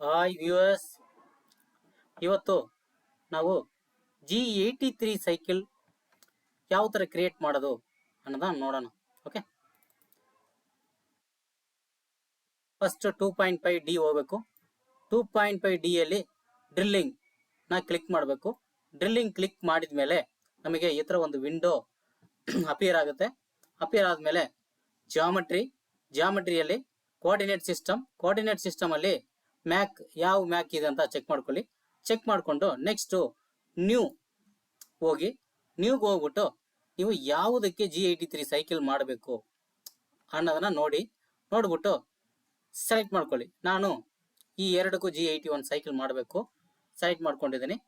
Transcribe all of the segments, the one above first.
Hi viewers, ಇವತ್ತು ನಾವು G83 cycle ಯಾವ ಥರ ಕ್ರಿಯೇಟ್ ಮಾಡೋದು ಅನ್ನೋದನ್ನ ನೋಡೋಣ. ಓಕೆ, ಫಸ್ಟ್ 2.5D ಹೋಗಬೇಕು. 2.5D ಯಲ್ಲಿ ಡ್ರಿಲ್ಲಿಂಗ್ ನ ಕ್ಲಿಕ್ ಮಾಡಬೇಕು. ಡ್ರಿಲ್ಲಿಂಗ್ ಕ್ಲಿಕ್ ಮಾಡಿದ ಮೇಲೆ ನಮಗೆ ಈ ಥರ ಒಂದು ವಿಂಡೋ ಅಪಿಯರ್ ಆಗುತ್ತೆ. ಅಪಿಯರ್ ಆದಮೇಲೆ ಜಾಮೆಟ್ರಿಯಲ್ಲಿ ಕೋಆರ್ಡಿನೇಟ್ ಸಿಸ್ಟಮ್ ಅಲ್ಲಿ ಮ್ಯಾಕ್ ಯಾವ ಮ್ಯಾಕ್ ಇದೆ ಅಂತ ಚೆಕ್ ಮಾಡ್ಕೊಳ್ಳಿ. ಚೆಕ್ ಮಾಡಿಕೊಂಡು ನೆಕ್ಸ್ಟ್ ನ್ಯೂಗೆ ಹೋಗ್ಬಿಟ್ಟು ನೀವು ಯಾವುದಕ್ಕೆ G83 ಸೈಕಲ್ ಮಾಡಬೇಕು ಅನ್ನೋದನ್ನ ನೋಡ್ಬಿಟ್ಟು ಸೆಲೆಕ್ಟ್ ಮಾಡ್ಕೊಳ್ಳಿ. ನಾನು ಈ ಎರಡಕ್ಕೂ G81 ಸೈಕಲ್ ಮಾಡಬೇಕು, ಸೆಲೆಕ್ಟ್ ಮಾಡ್ಕೊಂಡಿದ್ದೀನಿ.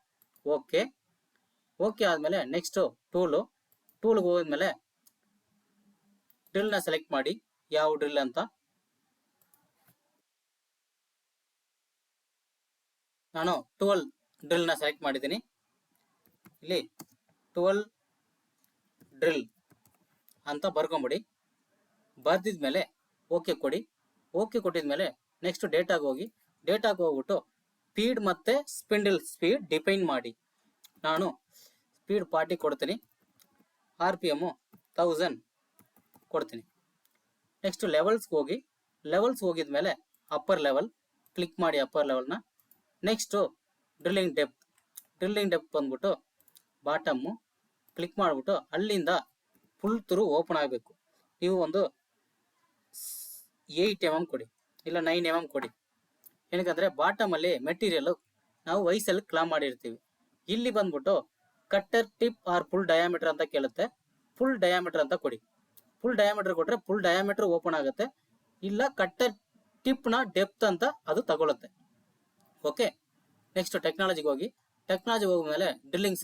ಓಕೆ ಆದಮೇಲೆ ನೆಕ್ಸ್ಟ್ ಟೂಲ್ಗೆ ಹೋದ್ಮೇಲೆ ಡ್ರಿಲ್ನ ಸೆಲೆಕ್ಟ್ ಮಾಡಿ, ಯಾವ ಡ್ರಿಲ್ ಅಂತ. ನಾನು 12 ಡ್ರಿಲ್ನ ಸೆಲೆಕ್ಟ್ ಮಾಡಿದ್ದೀನಿ. ಇಲ್ಲಿ 12 ಡ್ರಿಲ್ ಅಂತ ಬರ್ಕೊಂಬಿಡಿ. ಬರ್ದಿದ್ಮೇಲೆ ಓಕೆ ಕೊಡಿ. ಓಕೆ ಕೊಟ್ಟಿದ್ಮೇಲೆ ನೆಕ್ಸ್ಟ್ ಡೇಟಾಗೆ ಹೋಗ್ಬಿಟ್ಟು ಸ್ಪೀಡ್ ಮತ್ತೆ ಸ್ಪಿಂಡಲ್ ಸ್ಪೀಡ್ ಡಿಫೈನ್ ಮಾಡಿ. ನಾನು ಸ್ಪೀಡ್ 40 ಕೊಡ್ತೀನಿ, RPM 1000 ಕೊಡ್ತೀನಿ. ನೆಕ್ಸ್ಟ್ ಲೆವೆಲ್ಸ್ ಹೋಗಿದ್ಮೇಲೆ ಅಪ್ಪರ್ ಲೆವೆಲ್ ಕ್ಲಿಕ್ ಮಾಡಿ, ಅಪ್ಪರ್ ಲೆವೆಲ್ನ. ನೆಕ್ಸ್ಟು ಡ್ರಿಲ್ಲಿಂಗ್ ಡೆಪ್ತ್ ಬಂದ್ಬಿಟ್ಟು ಬಾಟಮ್ಮು ಕ್ಲಿಕ್ ಮಾಡಿಬಿಟ್ಟು ಅಲ್ಲಿಂದ ಫುಲ್ ಥ್ರೂ ಓಪನ್ ಆಗಬೇಕು. ನೀವು ಒಂದು 8 mm ಕೊಡಿ, ಇಲ್ಲ 9 mm ಕೊಡಿ. ಏನಕ್ಕಂದರೆ ಬಾಟಮಲ್ಲಿ ಮೆಟೀರಿಯಲ್ ನಾವು ವೈಸಲ್ಲಿ ಕ್ಲಾಮ್ ಮಾಡಿರ್ತೀವಿ. ಇಲ್ಲಿ ಬಂದ್ಬಿಟ್ಟು cutter tip or full diameter ಅಂತ ಕೇಳುತ್ತೆ. ಫುಲ್ ಡಯಾಮೀಟರ್ ಅಂತ ಕೊಡಿ. ಫುಲ್ ಡಯಾಮೀಟರ್ ಕೊಟ್ಟರೆ ಫುಲ್ ಡಯಾಮೀಟರ್ ಓಪನ್ ಆಗುತ್ತೆ. ಇಲ್ಲ ಕಟ್ಟರ್ ಟಿಪ್ನ ಡೆಪ್ತ್ ಅಂತ ಅದು ತಗೊಳುತ್ತೆ. ಓಕೆ, ನೆಕ್ಸ್ಟ್ ಟೆಕ್ನಾಲಜಿಗೆ ಹೋಗ್ಮೇಲೆ ಡ್ರಿಲ್ಲಿಂಗ್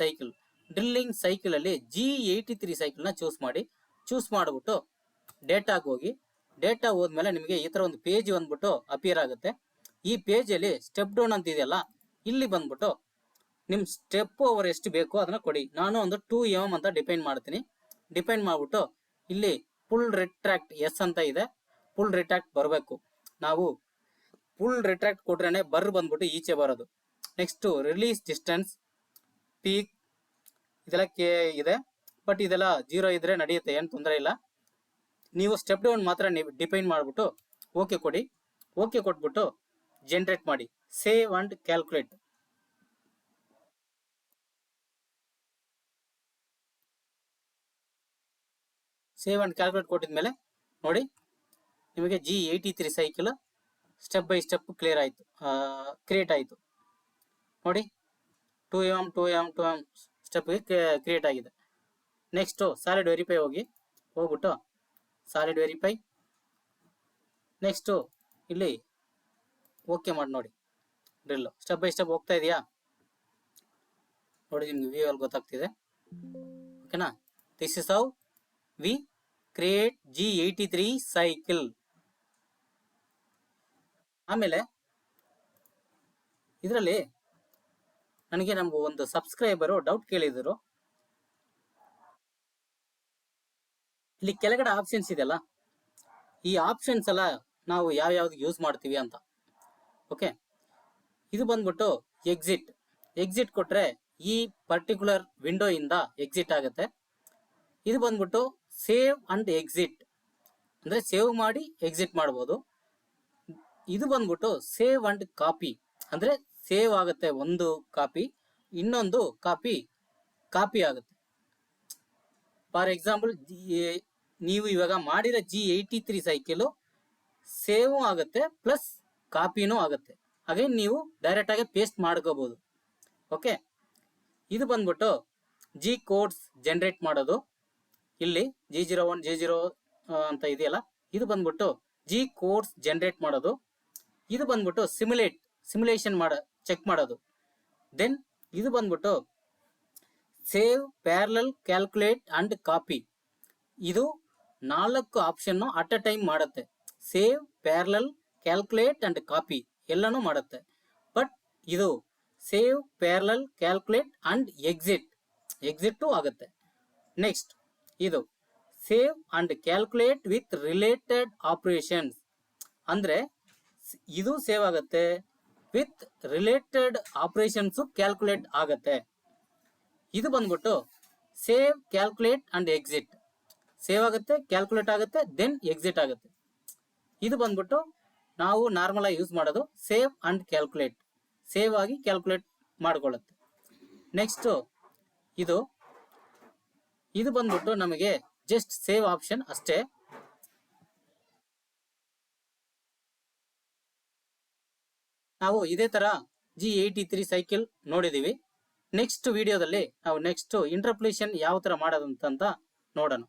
ಸೈಕಲ್ ಅಲ್ಲಿ G83 ಸೈಕಲ್ನ ಚೂಸ್ ಮಾಡಿಬಿಟ್ಟು ಡೇಟಾ ಹೋದ್ಮೇಲೆ ನಿಮಗೆ ಈ ಥರ ಒಂದು ಪೇಜ್ ಬಂದ್ಬಿಟ್ಟು ಅಪಿಯರ್ ಆಗುತ್ತೆ. ಈ ಪೇಜಲ್ಲಿ ಸ್ಟೆಪ್ ಡೌನ್ ಅಂತ ಇದೆಯಲ್ಲ, ಇಲ್ಲಿ ಬಂದ್ಬಿಟ್ಟು ನಿಮ್ಮ ಸ್ಟೆಪ್ ಓವರ್ ಎಷ್ಟು ಬೇಕೋ ಅದನ್ನ ಕೊಡಿ. ನಾನು ಒಂದು 2 mm ಅಂತ ಡಿಪೈನ್ ಮಾಡಿಬಿಟ್ಟು ಇಲ್ಲಿ ಫುಲ್ ರಿಟ್ರಾಕ್ಟ್ ಎಸ್ ಅಂತ ಇದೆ, ಫುಲ್ ರಿಟ್ರಾಕ್ಟ್ ಬರಬೇಕು. ನಾವು ಫುಲ್ ರಿಟ್ರಾಕ್ಟ್ ಕೊಟ್ರೇನೆ ಬಂದ್ಬಿಟ್ಟು ಈಚೆ ಬರೋದು. ನೆಕ್ಸ್ಟ್ ರಿಲೀಸ್ ಡಿಸ್ಟೆನ್ಸ್, ಪೀಕ್ ಇದೆಲ್ಲ ಇದೆ, ಬಟ್ ಇದೆಲ್ಲ 0 ಇದ್ರೆ ನಡೆಯುತ್ತೆ, ಏನು ತೊಂದರೆ ಇಲ್ಲ. ನೀವು ಸ್ಟೆಪ್ ಡೌನ್ ಮಾತ್ರ ನೀವು ಡಿಫೈನ್ ಮಾಡಿಬಿಟ್ಟು ಓಕೆ ಕೊಡಿ. ಓಕೆ ಕೊಟ್ಬಿಟ್ಟು ಜನರೇಟ್ ಮಾಡಿ, ಸೇವ್ ಅಂಡ್ ಕ್ಯಾಲ್ಕುಲೇಟ್. ಕೊಟ್ಟಿದ್ಮೇಲೆ ನೋಡಿ ನಿಮಗೆ G83 cycle step by step create ಆಯಿತು. ನೋಡಿ 2 mm ಸ್ಟೆಪ್ಗೆ ಕ್ರಿಯೇಟ್ ಆಗಿದೆ. ನೆಕ್ಸ್ಟು ಸಾಲಿಡ್ ವೆರಿಫೈ ಹೋಗ್ಬಿಟ್ಟು ಸಾಲಿಡ್ ವೆರಿಫೈ. ನೆಕ್ಸ್ಟು ಇಲ್ಲಿ ಓಕೆ ಮಾಡಿ ನೋಡಿ. ಡ್ರಿಲ್ಲು ಸ್ಟೆಪ್ ಬೈ ಸ್ಟೆಪ್ ಹೋಗ್ತಾ ಇದೆಯಾ ನೋಡಿ, ನಿಮ್ಗೆ ವ್ಯೂ ಅಲ್ಲಿ ಗೊತ್ತಾಗ್ತಿದೆ. ಓಕೆನಾ? This is how we create G83 cycle. ಆಮೇಲೆ ಇದರಲ್ಲಿ ನಮಗೆ ಒಂದು ಸಬ್ಸ್ಕ್ರೈಬರು ಡೌಟ್ ಕೇಳಿದರು. ಇಲ್ಲಿ ಕೆಳಗಡೆ ಆಪ್ಷನ್ಸ್ ಇದೆಯಲ್ಲ, ಈ ಆಪ್ಷನ್ಸ್ ಎಲ್ಲ ನಾವು ಯಾವ್ಯಾವ್ದು ಯೂಸ್ ಮಾಡ್ತೀವಿ ಅಂತ. ಓಕೆ, ಇದು ಬಂದ್ಬಿಟ್ಟು ಎಕ್ಸಿಟ್ ಕೊಟ್ರೆ ಈ ಪರ್ಟಿಕ್ಯುಲರ್ ವಿಂಡೋ ಇಂದ ಎಕ್ಸಿಟ್ ಆಗುತ್ತೆ. ಇದು ಬಂದ್ಬಿಟ್ಟು ಸೇವ್ ಅಂಡ್ ಎಕ್ಸಿಟ್, ಅಂದ್ರೆ ಸೇವ್ ಮಾಡಿ ಎಕ್ಸಿಟ್ ಮಾಡ್ಬೋದು. ಇದು ಬಂದ್ಬಿಟ್ಟು ಸೇವ್ ಅಂಡ್ ಕಾಪಿ, ಅಂದ್ರೆ ಸೇವ್ ಆಗುತ್ತೆ ಒಂದು ಕಾಪಿ, ಇನ್ನೊಂದು ಕಾಪಿ ಆಗುತ್ತೆ. ಫಾರ್ ಎಕ್ಸಾಂಪಲ್, ನೀವು ಇವಾಗ ಮಾಡಿರೋ G83 ಸೈಕಲ್ ಸೇವ್ ಆಗುತ್ತೆ ಪ್ಲಸ್ ಕಾಪಿನೂ ಆಗುತ್ತೆ. ಹಾಗೆ ನೀವು ಡೈರೆಕ್ಟ್ ಆಗಿ ಪೇಸ್ಟ್ ಮಾಡ್ಕೋಬಹುದು. ಓಕೆ, ಇದು ಬಂದ್ಬಿಟ್ಟು G ಕೋಡ್ಸ್ ಜನರೇಟ್ ಮಾಡೋದು. ಇಲ್ಲಿ G01 G0 ಅಂತ ಇದೆಯಲ್ಲ, ಇದು ಬಂದ್ಬಿಟ್ಟು G ಕೋಡ್ಸ್ ಜನರೇಟ್ ಮಾಡೋದು. ಇದು ಬಂದ್ಬಿಟ್ಟು ಸಿಮ್ಯುಲೇಷನ್ ಚೆಕ್ ಮಾಡೋದು. ದೆನ್ ಇದು ಬಂದ್ಬಿಟ್ಟು save, parallel, calculate and copy. ಇದು 4 ಆಪ್ಷನ್ ಅಟ್ ಅ ಟೈಮ್ ಮಾಡುತ್ತೆ. Save, parallel, calculate and copy ಎಲ್ಲನೂ ಮಾಡುತ್ತೆ. ಬಟ್ ಇದು save, parallel, calculate and exit ಆಗುತ್ತೆ. ನೆಕ್ಸ್ಟ್ ಇದು save and calculate with related operations, ಅಂದ್ರೆ ಇದು ಸೇವ್ ಆಗುತ್ತೆ, ವಿತ್ ರಿಲೇಟೆಡ್ ಆಪರೇಷನ್ಸ್ ಕ್ಯಾಲ್ಕುಲೇಟ್ ಆಗತ್ತೆ. ಇದು ಬಂದ್ಬಿಟ್ಟು save, calculate and exit. Save ಆಗುತ್ತೆ, ಕ್ಯಾಲ್ಕುಲೇಟ್ ಆಗುತ್ತೆ, ದೆನ್ ಎಕ್ಸಿಟ್ ಆಗುತ್ತೆ. ಇದು ಬಂದ್ಬಿಟ್ಟು ನಾವು ನಾರ್ಮಲ್ ಆಗಿ ಯೂಸ್ ಮಾಡೋದು ಸೇವ್ ಅಂಡ್ ಕ್ಯಾಲ್ಕುಲೇಟ್. ಸೇವ್ ಆಗಿ ಕ್ಯಾಲ್ಕುಲೇಟ್ ಮಾಡಿಕೊಳ್ಳುತ್ತೆ. ನೆಕ್ಸ್ಟ್ ಇದು ಬಂದ್ಬಿಟ್ಟು ನಮಗೆ ಜಸ್ಟ್ ಸೇವ್ ಆಪ್ಷನ್ ಅಷ್ಟೇ. ನಾವು ಇದೇ ತರ G83 ಸೈಕಲ್ ನೋಡಿದೀವಿ. ನೆಕ್ಸ್ಟ್ ವಿಡಿಯೋದಲ್ಲಿ ನಾವು ನೆಕ್ಸ್ಟ್ ಇಂಟರ್ಪೋಲೇಷನ್ ಯಾವ ತರ ಮಾಡೋದಂತ ನೋಡೋಣ.